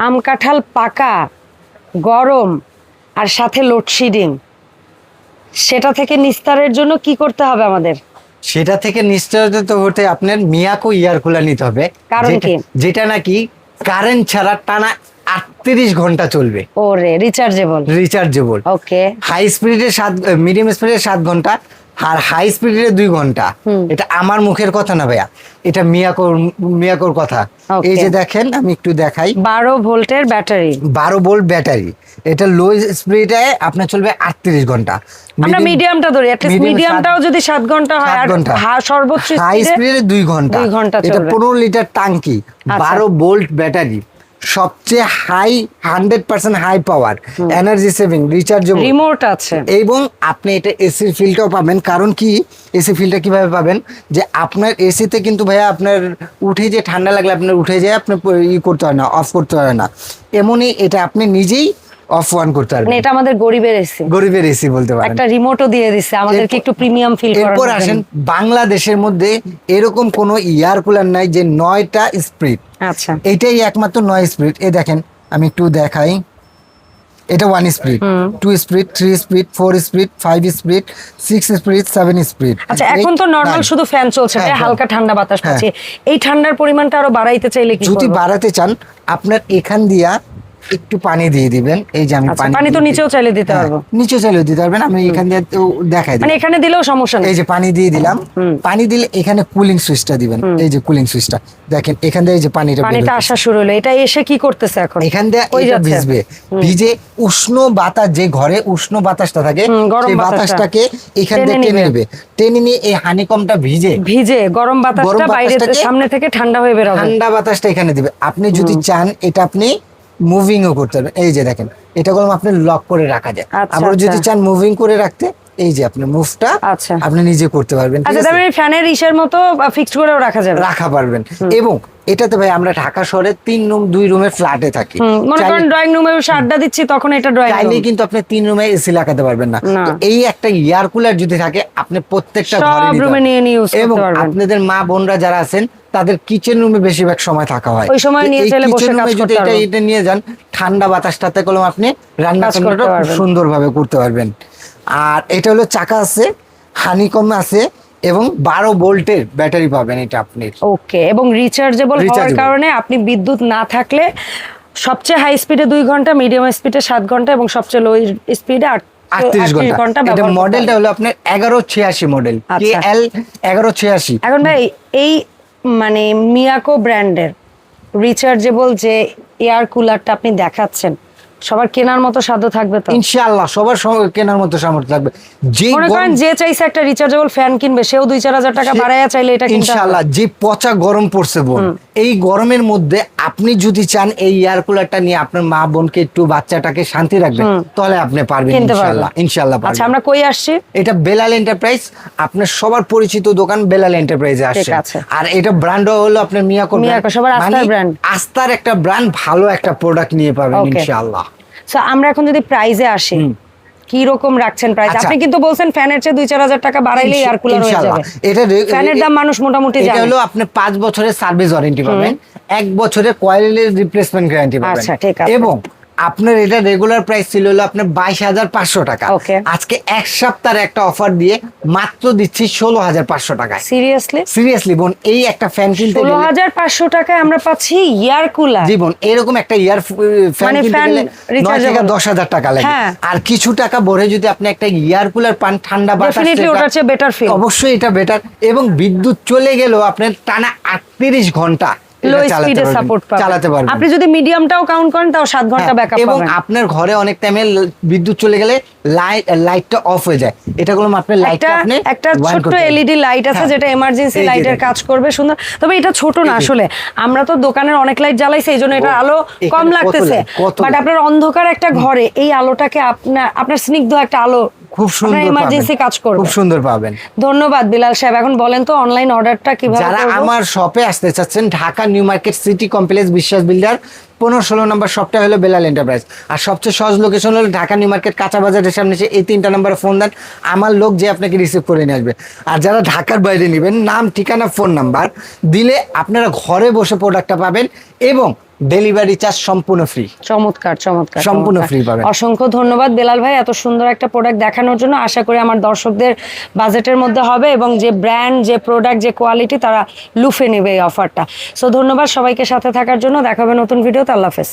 আম কাঁঠাল পাকা, গরম আর সাথে লোডশেডিং, সেটা থেকে নিস্তারের জন্য কি করতে হবে আমাদের? সেটা থেকে নিশ্চয়তা হতে আপনার মিয়াকো ইয়ার কুলার নিতে হবে। কারণ কি? যেটা নাকি কারেন্ট ছাড়া টানা 38 ঘন্টা চলবে। ওরে রিচার্জেবল। রিচার্জেবল। ওকে। হাই স্পিডে মিডিয়াম স্পিডে 7 ঘন্টা আর হাই স্পিডে 2 ঘন্টা। এটা আমার মুখের কথা না ভাইয়া, এটা মিয়াকোর কথা। এই যে দেখেন, আমি একটু দেখাই। 12 ভোল্টের ব্যাটারি। 12 volt battery. এটা লো স্পিডে আপনার চলবে 38 ঘন্টা। আমরা মিডিয়ামটা ধরি, এট লিস্ট মিডিয়ামটাও যদি 7 ঘন্টা হয় আর সর্বোচ্চ হাই স্পিডে 2 ঘন্টা। 2 ঘন্টা এটা চলবে। 15 লিটার টাঙ্কি, 12 ভোল্ট ব্যাটারি, সবচেয়ে high 100% high power, energy saving, rechargeable, remote আছে। এবং আপনি এটা এসি ফিলটাও পাবেন। কারণ কি, এসি ফিলটা কিভাবে পাবেন, যে আপনার এসিতে কিন্তু ভাইয়া আপনার উঠে যে ঠান্ডা লাগলে আপনার উঠে যায়, আপনার করতে হয় না, অফ করতে হয় না। এমনই এটা আপনি নিজেই অফ অন করতে পারবেন। এটা আমাদের গরিবের এসি। গরিবের এসি বলতে পারেন। একটা রিমোটও দিয়ে দিচ্ছে আমাদেরকে একটু প্রিমিয়াম ফিল করার এরপর জন্য। আসেন, বাংলাদেশের মধ্যে এরকম কোনো ইয়ার কুলার নাই যে 9টা স্পিড। আচ্ছা, এটাই একমাত্র 9 স্পিড। এই দেখেন, আমি একটু দেখাই। এটা 1 speed, 2 speed, 3 speed, 4 speed, 5 speed, 6 speed, 7 speed. আচ্ছা এখন তো নরমাল শুধু ফ্যান চলছে, হালকা ঠান্ডা বাতাস পাচ্ছি। এই ঠান্ডার পরিমাণটা আরো বাড়াইতে চাইলে কি যদি করব? বাড়াতে চান, আপনার এখান দিয়া একটু পানি দিয়ে দিবেন। এই যে আমি পানি তো নিচেও চাইলে দিতে পারবো। নিচেও চাইলে দিতে পারবেন। আমি এখান দিয়ে দেখাই দিই। মানে এখানে দিলেও সমস্যা নেই। এই যে পানি দিয়ে দিলাম। পানি দিলে এখানে কুলিং সুইচটা দিবেন। এই যে কুলিং সুইচটা দেখেন, এখান দিয়ে এই যে পানিটা আসা শুরু হলো। এটা এসে কি করতেছে এখন? এখান দিয়ে এটা ভিজবে। ভিজে উষ্ণ বাতাস, যে ঘরে উষ্ণ বাতাসটা থাকে, সেই বাতাসটাকে এখান দিয়ে টেনে নেবে। টেনে নিয়ে এই হানিকমটা ভিজে গরম বাতাসটা বাইরে সামনে থেকে ঠান্ডা হয়ে বের হবে। ঠান্ডা বাতাসটা এখানে দিবে। আপনি যদি চান এটা আপনি মুভিংও করতে পারবেন। এই যে দেখেন, এটা কলম আপনি লক করে রাখা যায়। আবার যদি চান মুভিং করে রাখতে, এই যে আপনি মুভটা আপনি নিজে করতে পারবেন। আচ্ছা, তাহলে ফ্যানের ইসের মতো ফিক্সড করেও রাখা পারবেন। এবং এটাতে ভাই আমরা ঢাকা শহরে 3 রুম 2 রুমের ফ্ল্যাটে থাকি। মনে করেন ড্রয়িং রুমে বসে আড্ডা দিচ্ছি, তখন এটা ড্রয়িং রুম। চাইলে কিন্তু আপনি 3 রুমে এসি লাগাতে পারবেন না। তো এই একটা এয়ার কুলার যদি থাকে, আপনি প্রত্যেকটা ঘরে রুমে নিয়ে ইউজ করতে পারবেন। এবং আপনাদের মা বোনরা যারা আছেন, তাদের কিচেন রুমে বেশিরভাগ সময় থাকা হয়। ওই সময় নিয়ে চলে বসে কাজ করতে পারবেন। এটা নিয়ে যান, ঠান্ডা বাতাসটাতে কলম আপনি রান্না করতে খুব সুন্দরভাবে করতে পারবেন। আর এটা হলো চাকা আছে, হানিকম আছে, এবং 12 ভোল্টের ব্যাটারি পাবেন এটা আপনি। ওকে, এবং রিচার্জেবল হওয়ার কারণে আপনি বিদ্যুৎ না থাকলে সবচেয়ে হাই স্পিডে 2 ঘন্টা, মিডিয়াম স্পিডে 7 ঘন্টা এবং সবচেয়ে লো স্পিডে 38 ঘন্টা। এটা মডেলটা হলো আপনার 1186 মডেল, KL 1186। এখন ভাই এই মানে মিয়াকো ব্র্যান্ডের রিচার্জেবল যে এয়ার কুলারটা আপনি দেখাচ্ছেন, সবার কেনার মতো সাধ্য থাকবে তো? ইনশাআল্লাহ সবার কেনার মতো সামর্থ্য থাকবে। মনে করেন যে চাইছে একটা রিচার্জেবল ফ্যান কিনবে, সেও 2-4 হাজার টাকা বাড়াইয়া চাইলে এটা কিনতে হবে। ইনশাআল্লাহ। যে পচা গরম পড়ছে বোন, এই গরমের মধ্যে আপনি যদি চান এই এয়ার কুলারটা নিয়ে আপনার মা বোনকে একটু, বাচ্চাটাকে শান্তি রাখবেন, তাহলে আপনি পারবেন ইনশাআল্লাহ। ইনশাআল্লাহ পারবেন। আচ্ছা, আমরা কই আসছি? এটা বেলাল এন্টারপ্রাইজ, আপনার সবার পরিচিত দোকান বেলাল এন্টারপ্রাইজে আসছে। আর এটা ব্র্যান্ডও হলো আপনার মিয়াকো। সবার আস্থার ব্র্যান্ড, আস্থার একটা ব্র্যান্ড, ভালো একটা প্রোডাক্ট নিয়ে পাবেন ইনশাআল্লাহ। সো আমরা এখন যদি প্রাইজে আসি, কি রকম রাখছেন প্রাইস? আপনি কিন্তু বলছেন ফ্যানের চেয়ে 2-4 হাজার টাকা বাড়াইলে এয়ার কুলার হয়ে যাবে। এটা ফ্যানের দাম মানুষ মোটামুটি জানে। এটা হলো আপনি 5 বছরের সার্ভিস ওয়ারেন্টি পাবেন, 1 বছরের কয়েলের রিপ্লেসমেন্ট গ্যারান্টি পাবেন। আচ্ছা, ঠিক আছে। এবং আপনার এটা রেগুলার প্রাইস ছিল হলো আপনার 22,500 টাকা। আজকে 1 সপ্তাহের একটা অফার দিয়ে মাত্র দিচ্ছি 16,500 টাকায়। সিরিয়াসলি বোন, এই একটা ফ্যান কিনতে গেলে 16,500 টাকায় আমরা পাচ্ছি ইয়ার কুলার। জীবন এরকম একটা ইয়ার ফ্যান কিনতে গেলে 9 থেকে 10,000 টাকা লাগে। আর কিছু টাকা ভরে যদি আপনি একটা ইয়ার কুলার পান, ঠান্ডা বাতাস, ডেফিনিটলি ওটার চেয়ে বেটার ফিল। অবশ্যই এটা বেটার। এবং বিদ্যুৎ চলে গেলেও আপনার টানা 38 ঘন্টা লো স্পিডে সাপোর্ট চালাতে পারবেন। আপনি যদি মিডিয়ামটাও কাউন্ট করেন, তাও 7 ঘন্টা ব্যাকআপ পাবেন। এবং আপনার ঘরে অনেক টাইমে বিদ্যুৎ চলে গেলে লাইটটা অফ হয়ে যায়। এটা করলাম আপনার লাইটটা আপনি একটা ছোট এলইডি লাইট আছে, যেটা এমার্জেন্সি লাইটের কাজ করবে সুন্দর। তবে এটা ছোট না আসলে, আমরা তো দোকানের অনেক লাইট জ্বালাইছি, এইজন্য এটা আলো কম লাগতেছে। বাট আপনার অন্ধকার একটা ঘরে এই আলোটাকে আপনার স্নিগ্ধ একটা আলো খুব সুন্দর এমার্জেন্সি কাজ করবে, খুব সুন্দর পাবেন। ধন্যবাদ বিলাল সাহেব। এখন বলেন তো অনলাইন অর্ডারটা কিভাবে যারা আমার শপে আসতে চাচ্ছেন, Dhaka new market city complex বিশ্বাস বিল্ডার 15-16 নম্বর শপটা হলো বেলাল এন্টারপ্রাইজ। আর সবচেয়ে সহজ লোকেশন হলো ঢাকা নিউ মার্কেট কাঁচা বাজারের সামনে এসে এই 3টা নম্বরে ফোন দেন, আমার লোক যে আপনাকে রিসিভ করে নিয়ে আসবে। আর যারা ঢাকার বাইরে নেবেন, নাম ঠিকানা ফোন নাম্বার দিলে আপনারা ঘরে বসে প্রোডাক্টটা পাবেন এবং ডেলিভারি চার্জ সম্পূর্ণ ফ্রি। চমৎকার চমৎকার, সম্পূর্ণ চমৎকার। free পাবেন। অসংখ্য ধন্যবাদ বেলাল ভাই এত সুন্দর একটা প্রোডাক্ট দেখানোর জন্য। আশা করি আমার দর্শকদের বাজেটের মধ্যে হবে এবং যে ব্র্যান্ড, যে প্রোডাক্ট, যে কোয়ালিটি তারা লুফে নেবে এই অফারটা। সো ধন্যবাদ সবাইকে সাথে থাকার জন্য। দেখা হবে নতুন ভিডিওতে। আল্লাহ হাফেজ।